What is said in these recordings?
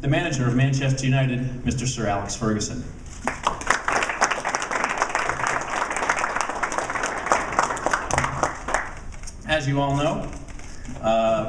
the manager of Manchester United, Mr. Sir Alex Ferguson. As you all know,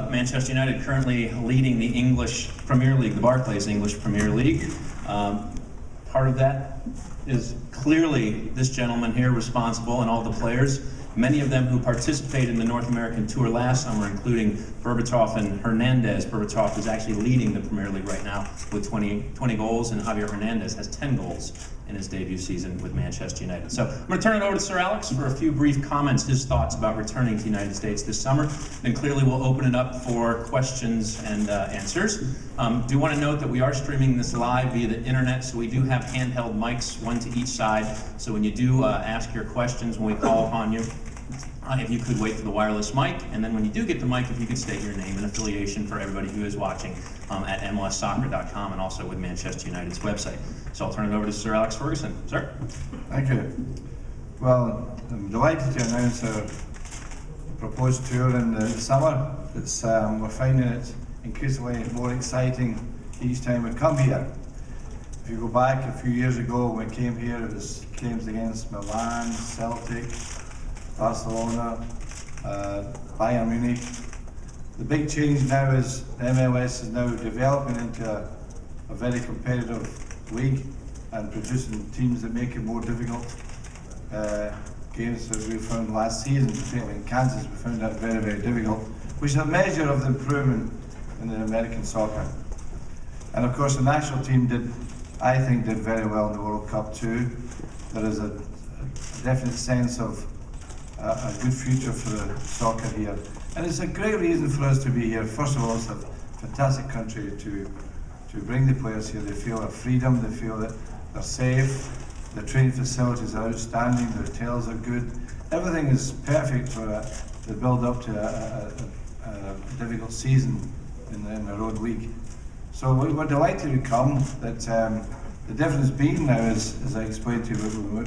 Manchester United currently leading the English Premier League, the Barclays English Premier League. Part of that is clearly this gentleman here responsible, and all the players, many of them who participated in the North American tour last summer, including Berbatov and Hernandez. Berbatov is actually leading the Premier League right now with 20 goals, and Javier Hernandez has 10 goals in his debut season with Manchester United. So I'm going to turn it over to Sir Alex for a few brief comments, his thoughts about returning to the United States this summer. Then clearly we'll open it up for questions and answers. Do want to note that we are streaming this live via the internet, so we do have handheld mics, one to each side. So when you do ask your questions when we call upon you, if you could wait for the wireless mic, and then when you do get the mic, if you could state your name and affiliation for everybody who is watching at MLSsoccer.com and also with Manchester United's website. So I'll turn it over to Sir Alex Ferguson. Sir? Thank you. Well, I'm delighted to announce our proposed tour in the summer. We're finding it increasingly more exciting each time we come here. If you go back a few years ago when we came here, it was games against Milan, Celtic, Barcelona, Bayern Munich. The big change now is the MLS is now developing into a very competitive league and producing teams that make it more difficult. Games that we found last season, particularly in Kansas, we found that very, very difficult, which is a measure of the improvement in the American soccer. And of course the national team I think did very well in the World Cup too. There is a definite sense of a good future for the soccer here. And it's a great reason for us to be here. First of all, it's a fantastic country to bring the players here. They feel a freedom, they feel that they're safe, the training facilities are outstanding, the hotels are good. Everything is perfect for the build up to a difficult season in the road league. So we're delighted to come. That the difference being now is, as I explained to you,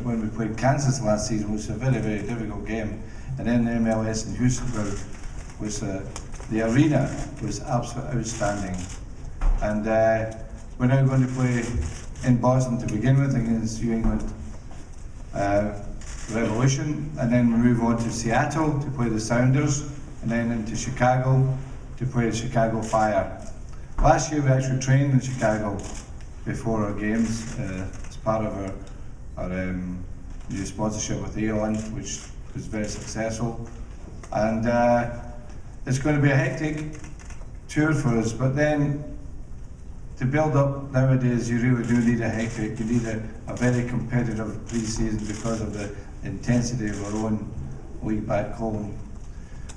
when we played Kansas last season, which was a very, very difficult game, and then the MLS in Houston, the arena was absolutely outstanding. And we're now going to play in Boston to begin with against New England Revolution, and then we move on to Seattle to play the Sounders, and then into Chicago to play the Chicago Fire. Last year we actually trained in Chicago before our games as part of our new sponsorship with Aeon, which was very successful. And it's going to be a hectic tour for us, but then to build up nowadays you really do need you need a very competitive pre-season because of the intensity of our own league back home.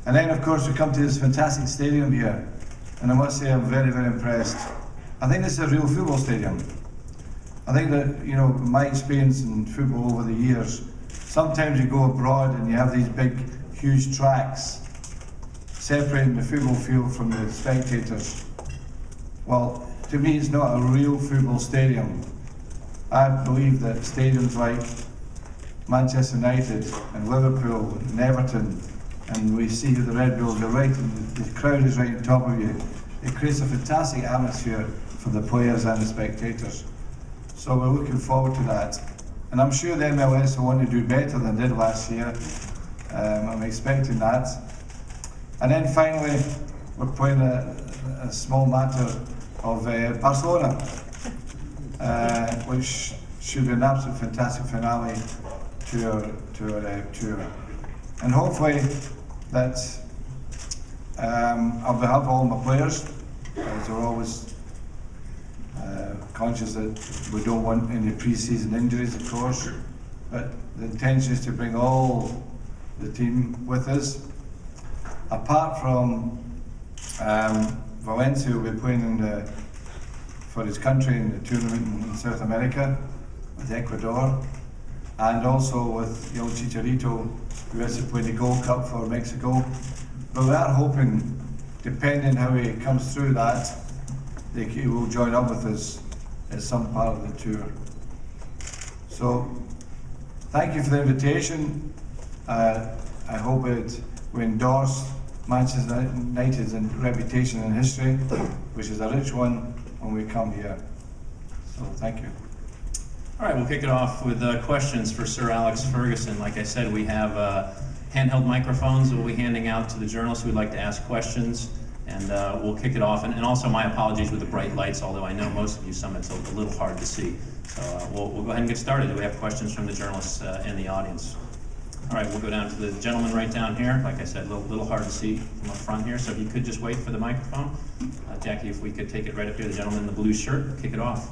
And then of course we come to this fantastic stadium here, and I must say I'm very, very impressed. I think this is a real football stadium. I think that, you know, my experience in football over the years, sometimes you go abroad and you have these big, huge tracks separating the football field from the spectators. Well, to me it's not a real football stadium. I believe that stadiums like Manchester United and Liverpool and Everton, and we see the Red Bulls are right, and the crowd is right on top of you. It creates a fantastic atmosphere for the players and the spectators. So we're looking forward to that. And I'm sure the MLS will want to do better than they did last year. I'm expecting that. And then finally, we're playing a small matter of Barcelona, which should be an absolute fantastic finale to our tour. And hopefully that on behalf of all my players, as we're always conscious that we don't want any pre-season injuries, of course, but the intention is to bring all the team with us. Apart from Valencia, will be playing for his country in the tournament in South America with Ecuador, and also with El Chicharito, who has to play the Gold Cup for Mexico. But we are hoping, depending how he comes through that, he will join up with us at some part of the tour. So, thank you for the invitation. I hope it will endorse Manchester United's reputation and history, which is a rich one, when we come here. So thank you. All right, we'll kick it off with questions for Sir Alex Ferguson. Like I said, we have handheld microphones that we'll be handing out to the journalists who would like to ask questions, and we'll kick it off. And also my apologies with the bright lights, although I know most of you, some it's a little hard to see. So we'll go ahead and get started. Do we have questions from the journalists in the audience? All right, we'll go down to the gentleman right down here. Like I said, a little hard to see from up front here, so if you could just wait for the microphone. Jackie, if we could take it right up here, the gentleman in the blue shirt, kick it off.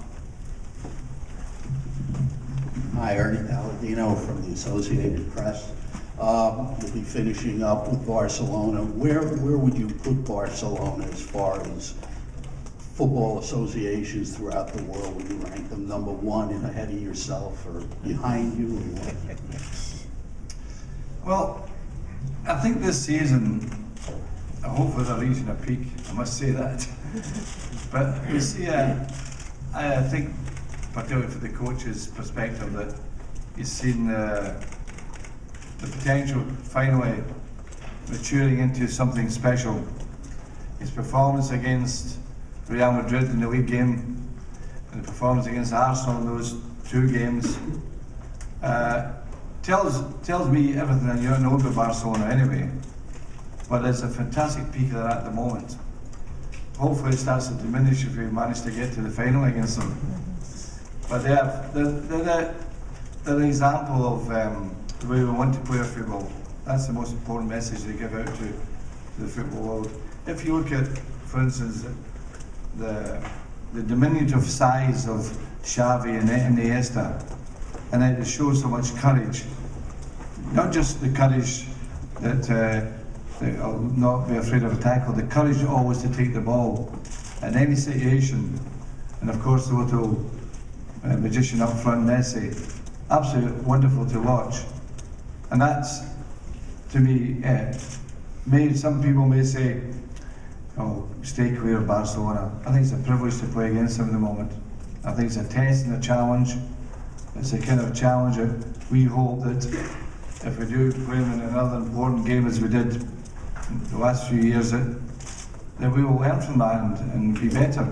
Hi, Ernie Palladino from the Associated Press. We'll be finishing up with Barcelona. Where would you put Barcelona as far as football associations throughout the world? Would you rank them number one and ahead of yourself or behind you? Or what? Well, I think this season, hopefully they're reaching a peak, I must say that. But you see, I think, particularly for the coach's perspective, that he's seen the potential finally maturing into something special. His performance against Real Madrid in the league game and the performance against Arsenal in those two games tells me everything I know about Barcelona anyway. But it's a fantastic peak of that at the moment. Hopefully it starts to diminish if we manage to get to the final against them. But they're an example of the way we want to play our football. That's the most important message they give out to the football world. If you look at, for instance, the diminutive size of Xavi and Iniesta, and then it shows so much courage. Not just the courage that they'll not be afraid of a tackle, the courage always to take the ball in any situation. And of course the little magician up front, Messi, absolutely wonderful to watch. And that's, to me, some people may say, oh, stay clear of Barcelona. I think it's a privilege to play against them at the moment. I think it's a test and a challenge. It's a kind of challenge that we hope that if we do play them in another important game as we did in the last few years, that we will learn from that and be better.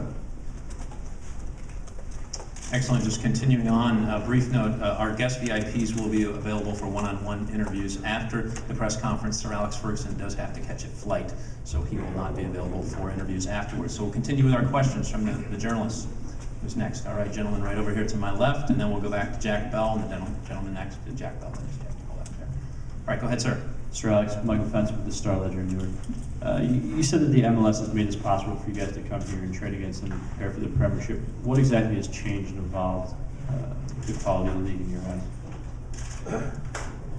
Excellent. Just continuing on, a brief note, our guest VIPs will be available for one-on-one interviews after the press conference. Sir Alex Ferguson does have to catch a flight, so he will not be available for interviews afterwards. So we'll continue with our questions from the journalists. Who's next? All right, gentleman right over here to my left, and then we'll go back to Jack Bell, and the gentleman next to Jack Bell. All right, go ahead, sir. Sir Alex, Michael Fentz with the Star-Ledger in Newark. You said that the MLS has made this possible for you guys to come here and train against them and prepare for the Premiership. What exactly has changed and evolved the quality of the league in your eyes?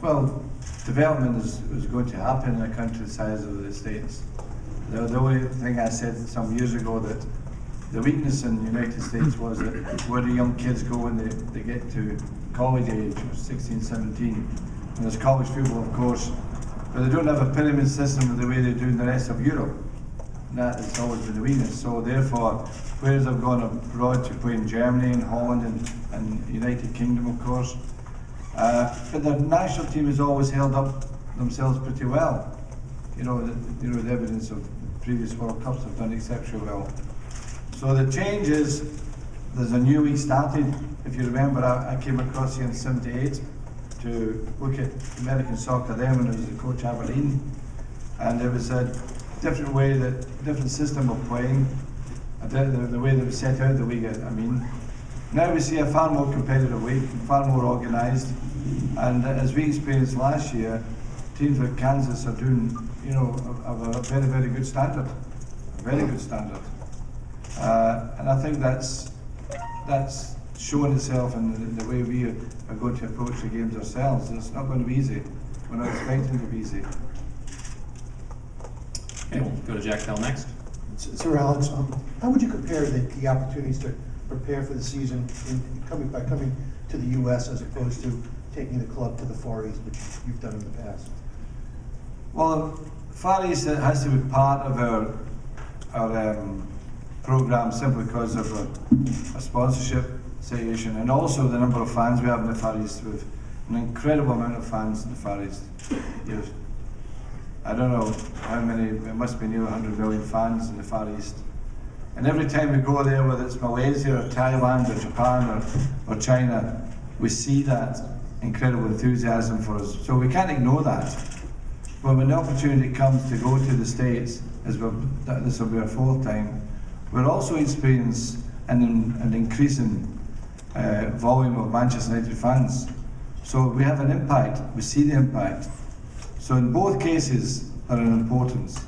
Well, development is going to happen in a country the size of the States. The only thing I said some years ago that the weakness in the United States was that where the young kids go when they get to college age, or 16, 17, and there's college football, of course, but they don't have a pyramid system the way they do in the rest of Europe. And that has always been the weakness. So therefore, players have gone abroad to play in Germany and Holland and United Kingdom, of course. But the national team has always held up themselves pretty well. The evidence of previous World Cups have done exceptionally well. So the change is, there's a new league started. If you remember, I came across here in '78 to look at American soccer then when I was the coach at Aberdeen. And there was a different way, different system of playing, the way that we set out the league, I mean. Now we see a far more competitive league, far more organised, and as we experienced last year, teams like Kansas are doing, of a very, very good standard, a very good standard. And I think that's shown itself in the way we are going to approach the games ourselves. It's not going to be easy. We're not expecting it to be easy. Okay, we'll go to Jack Bell next. Sir Alex, how would you compare the opportunities to prepare for the season by coming to the U.S. as opposed to taking the club to the Far East, which you've done in the past? Well, Far East has to be part of our program simply because of a sponsorship situation and also the number of fans we have in the Far East. With an incredible amount of fans in the Far East. I don't know how many, it must be near 100 million fans in the Far East. And every time we go there, whether it's Malaysia or Thailand or Japan or China, we see that incredible enthusiasm for us. So we can't ignore that. But when the opportunity comes to go to the States, this will be our fourth time, we're also experiencing an increasing volume of Manchester United fans. So we have an impact, we see the impact. So in both cases, there are an importance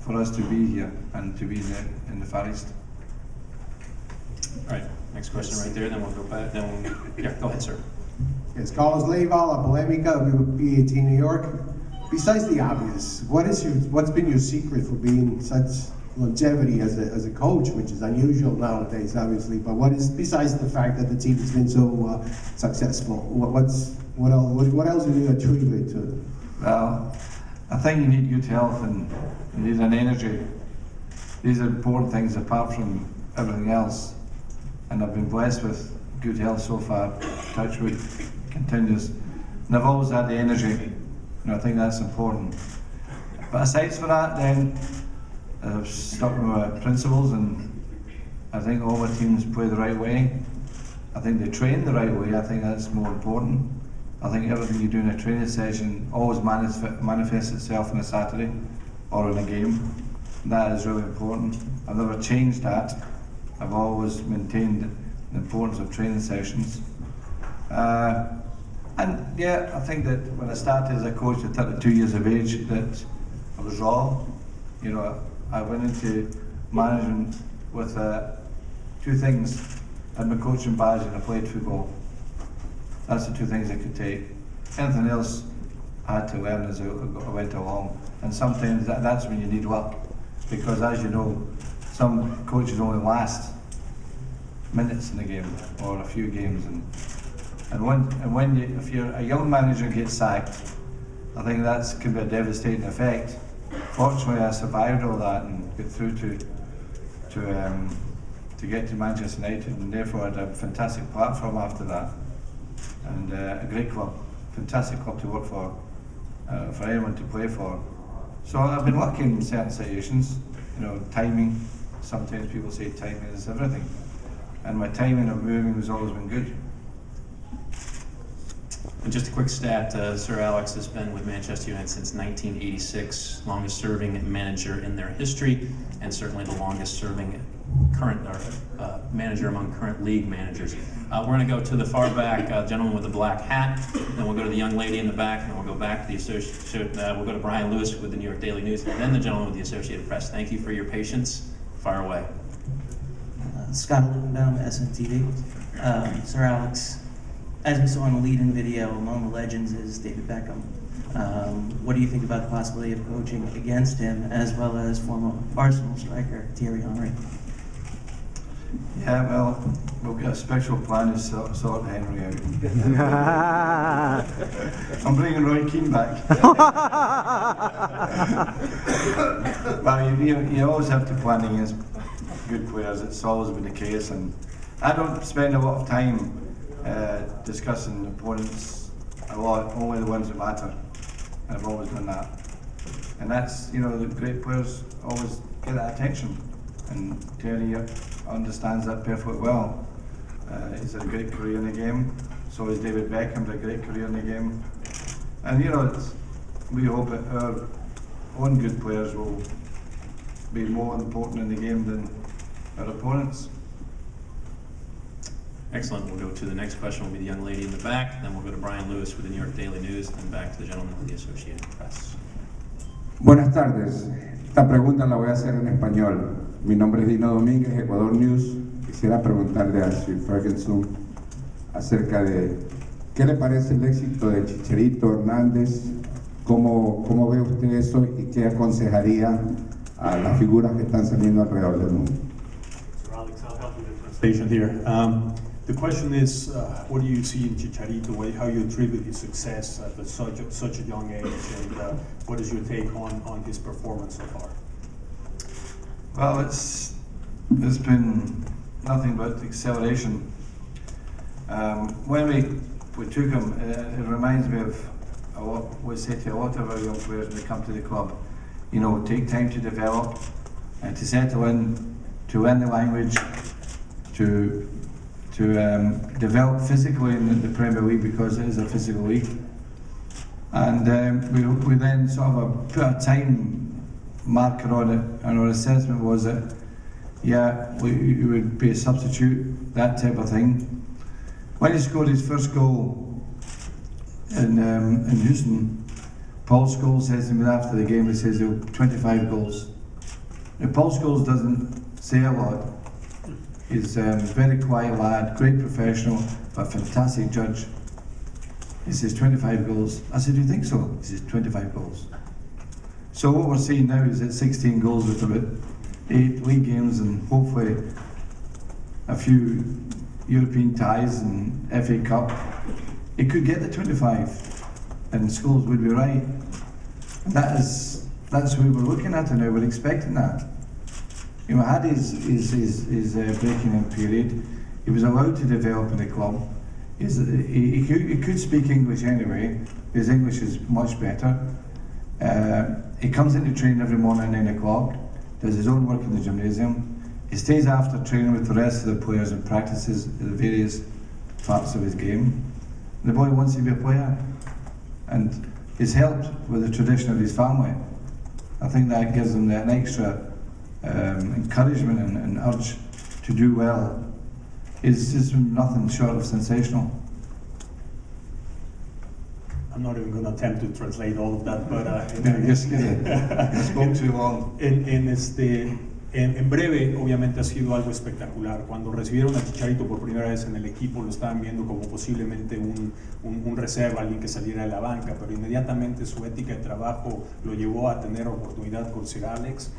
for us to be here and to be in the Far East. All right, next question right there, then we'll go back, yeah, go ahead, sir. Yes, Carlos Leiva, La Polemica, BAT New York. Besides the obvious, what's been your secret for being such longevity as a coach, which is unusual nowadays, obviously, but what is, besides the fact that the team has been so successful, what else do you attribute to it? Well, I think you need good health and you need an energy. These are important things apart from everything else. And I've been blessed with good health so far. Touch wood continues. And I've always had the energy. And I think that's important. But aside from that, then I've stuck with my principles, and I think all my teams play the right way. I think they train the right way. I think that's more important. I think everything you do in a training session always manifests itself on a Saturday or in a game. That is really important. I've never changed that. I've always maintained the importance of training sessions. And yeah, I think that when I started as a coach at 32 years of age, that I was wrong. You know, I went into management with two things. I had my coaching badge and I played football. That's the two things I could take. Anything else I had to learn as I went along. And sometimes that's when you need luck. Because as you know, some coaches only last minutes in a game or a few games. If you're a young manager and gets sacked, I think that can be a devastating effect. Fortunately, I survived all that and got through to get to Manchester United, and therefore I had a fantastic platform after that, and a great club, fantastic club to work for anyone to play for. So I've been lucky in certain situations. You know, timing. Sometimes people say timing is everything, and my timing of moving has always been good. And just a quick stat, Sir Alex has been with Manchester United since 1986, longest serving manager in their history, and certainly the longest serving current manager among current league managers. We're going to go to the far back gentleman with the black hat, then we'll go to the young lady in the back, and then we'll go back to we'll go to Brian Lewis with the New York Daily News, and then the gentleman with the Associated Press. Thank you for your patience. Fire away. Scott Lubenbaum, SNTV. Sir Alex, as we saw in the lead-in video, among the legends is David Beckham. What do you think about the possibility of coaching against him, as well as former Arsenal striker Thierry Henry? Yeah, well, we'll get a special plan to sort Henry out. I'm bringing Roy Keane back. Well, you always have to plan against good players. It's always been the case, and I don't spend a lot of time discussing opponents a lot, only the ones that matter, and I've always done that. And that's, you know, the great players always get that attention, and Terry understands that perfectly well. He's had a great career in the game, so is David Beckham's a great career in the game. And you know, we hope that our own good players will be more important in the game than our opponents. Excellent. We'll go to the next question. Will be the young lady in the back. Then we'll go to Brian Lewis with the New York Daily News, and then back to the gentleman with the Associated Press. Buenas tardes. Esta pregunta la voy a hacer en español. Mi nombre es Dino Domínguez, Ecuador News. Quisiera preguntarle a Sir Ferguson acerca de qué le parece el éxito de Chicharito, Hernandez, cómo ve usted eso y qué aconsejaría a las figuras que están saliendo alrededor del mundo. Sir Alex, I'll help you with the translation here. The question is, what do you see in Chicharito? How you attribute his success at such a young age, and what is your take on his performance so far? Well, it's been nothing but acceleration. When we took him, it reminds me of what we say to a lot of our young players when they come to the club. You know, take time to develop and to settle in to learn the language, to develop physically in the Premier League because it is a physical league. And we then sort of put a time marker on it, and our assessment was that, yeah, it would be a substitute, that type of thing. When he scored his first goal in Houston, Paul Scholes says to me after the game, he says he'll 25 goals. Now, Paul Scholes doesn't say a lot. He's a very quiet lad, great professional, but fantastic judge. He says 25 goals. I said, do you think so? He says 25 goals. So what we're seeing now is that 16 goals with about 8 league games and hopefully a few European ties and FA Cup. It could get to 25 and Scholes would be right. And that's who we're looking at now, we're expecting that. You know, had his breaking in period, he was allowed to develop in the club. He could speak English anyway, his English is much better. He comes into training every morning at 9 o'clock, does his own work in the gymnasium. He stays after training with the rest of the players and practices the various parts of his game. The boy wants to be a player, and he's helped with the tradition of his family. I think that gives him an extra encouragement and urge to do well. It's just nothing short of sensational. I'm not even going to attempt to translate all of that, but I spoke too long. En breve, obviamente ha sido algo espectacular. Cuando recibieron a Chicharito por primera vez en el equipo, lo estaban viendo como posiblemente un reserva, alguien que saliera de la banca, pero inmediatamente su ética de trabajo lo llevó a tener oportunidad con Sir Alex.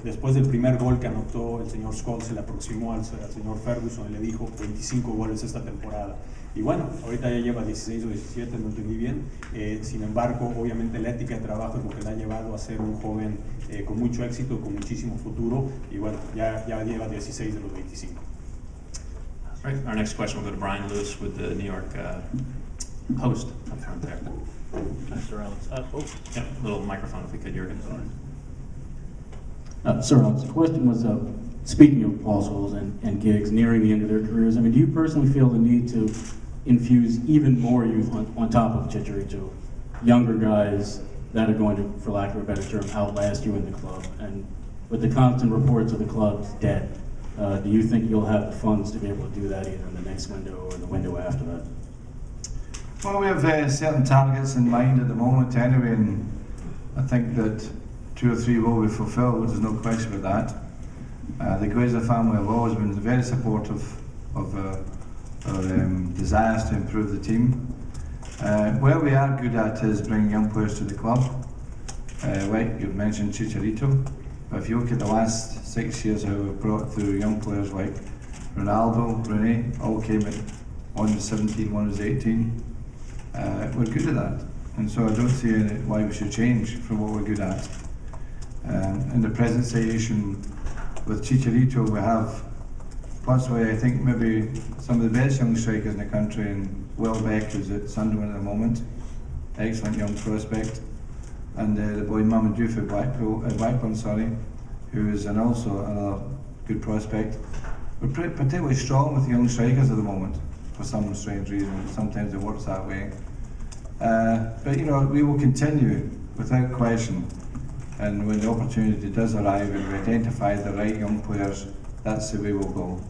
Después del primer gol que anotó, el señor Scott se le aproximó al señor Ferguson y le dijo 25 goles esta temporada. Y bueno, ahorita ya lleva 16 o 17, no entendí bien. Sin embargo, obviamente la ética de trabajo es lo que le ha llevado a ser un joven con mucho éxito, con muchísimo futuro. Y bueno, ya lleva 16 de los 25. All right, our next question will go to Brian Lewis with the New York Post up front there. Sir Alex. Yeah, little microphone if we could, Jurgen. Sir Alex, the question was, speaking of Paul Scholes and Giggs nearing the end of their careers, I mean, do you personally feel the need to infuse even more youth on top of Chicharito, younger guys that are going to, for lack of a better term, outlast you in the club? And with the constant reports of the club's debt, do you think you'll have the funds to be able to do that either in the next window or the window after that? Well, we have certain targets in mind at the moment anyway, and I think that 2 or 3 will be fulfilled, there's no question about that. The Glazer family have always been very supportive of our desires to improve the team. Where we are good at is bringing young players to the club. Like you mentioned Chicharito, but if you look at the last 6 years how we've brought through young players like Ronaldo, Rene, all came in, one was 17, one was 18. We're good at that, and so I don't see why we should change from what we're good at. In the present situation with Chicharito, we have possibly, I think, maybe some of the best young strikers in the country, and Welbeck, who's at Sunderland at the moment, excellent young prospect, and the boy Mamadou at Blackburn, who is also another good prospect. We're particularly strong with young strikers at the moment, for some strange reason. Sometimes it works that way. But you know, we will continue without question. And when the opportunity does arrive and we identify the right young players, that's the way we'll go.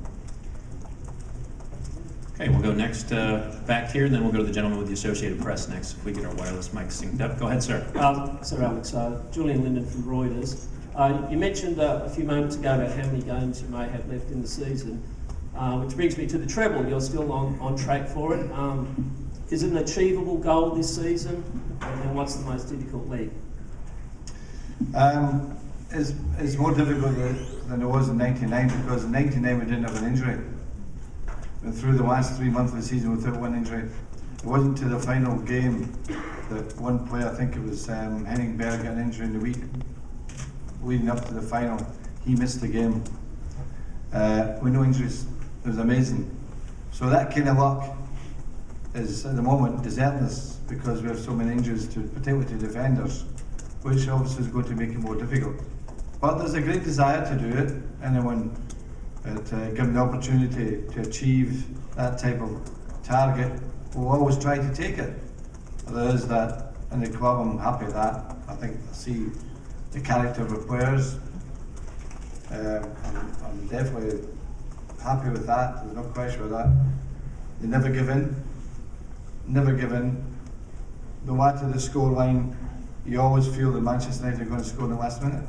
Okay, we'll go next back here, and then we'll go to the gentleman with the Associated Press next, if we get our wireless mics synced up. Go ahead, sir. Sir Alex, Julian Linden from Reuters. You mentioned a few moments ago about how many games you may have left in the season, which brings me to the treble. You're still on track for it. Is it an achievable goal this season, and what's the most difficult leg? It's more difficult than it was in '99, because in '99 we didn't have an injury. And through the last 3 months of the season without one injury. It wasn't to the final game that one player, I think it was Hernandez, got an injury in the week leading up to the final. He missed the game. With no injuries, it was amazing. So that kind of luck is at the moment deserting us, because we have so many injuries, particularly to defenders, which obviously is going to make it more difficult. But there's a great desire to do it, and then when but given the opportunity to achieve that type of target, we'll always try to take it. There is that in the club. I'm happy with that. I think I see the character of the players. I'm definitely happy with that. There's no question with that. They never give in. Never give in. No matter the scoreline, you always feel that Manchester United are going to score in the last minute.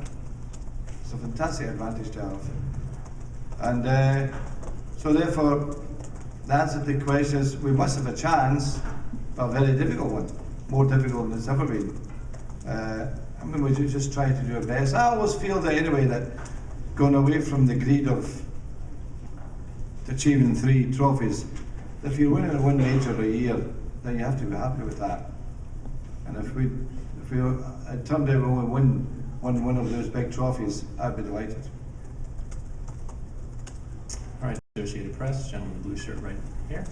It's a fantastic advantage to have. And so therefore, the answer to the question is we must have a chance, but a very difficult one. More difficult than it's ever been. I mean, we just try to do our best. I always feel that anyway, that going away from the greed of achieving 3 trophies, if you're winning one major a year, then you have to be happy with that. And if we it turned out we only win one of those big trophies, I'd be delighted. All right, Associated Press, gentleman in the blue shirt right here.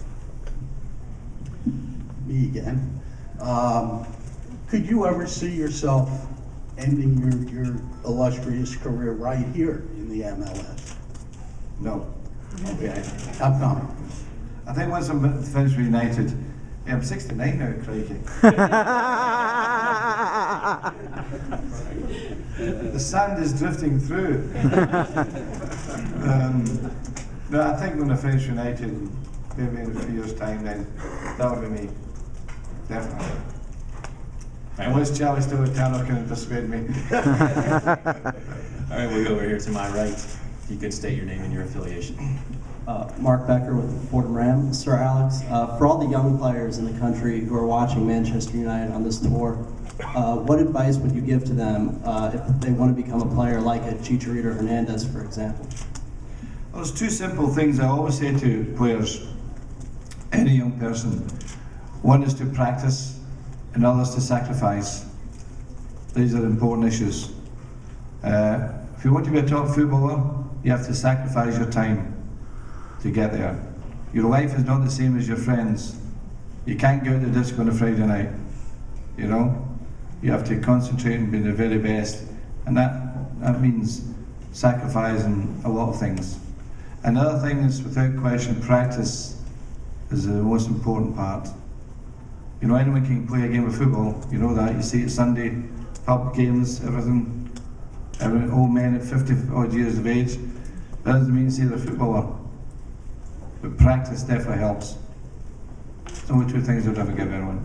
Me again. Could you ever see yourself ending your illustrious career right here in the MLS? No. Okay. How come? I think once I'm finished with United, yeah, I'm 69 now, crikey. The sand is drifting through. No, I think when I finish United, maybe in a few years' time, then that'll be me. Definitely. Unless Charlie Stewart-Tano can dissuade me. All right, we'll go over here to my right. If you could state your name and your affiliation. Mark Becker with Fordham Ram. Sir Alex, for all the young players in the country who are watching Manchester United on this tour, what advice would you give to them if they want to become a player like a Chicharito Hernandez, for example? Well, there's 2 simple things I always say to players, any young person. One is to practice, and other is to sacrifice. These are important issues. If you want to be a top footballer, you have to sacrifice your time to get there. Your life is not the same as your friends. You can't go out to the disco on a Friday night, you know? You have to concentrate and be the very best, and that means sacrificing a lot of things. Another thing is, without question, practice is the most important part. You know, anyone can play a game of football, you know that. You see it Sunday, pub games, everything. Old men at 50 odd years of age. That doesn't mean you see they're a footballer. But practice definitely helps. It's only 2 things I'd ever give anyone.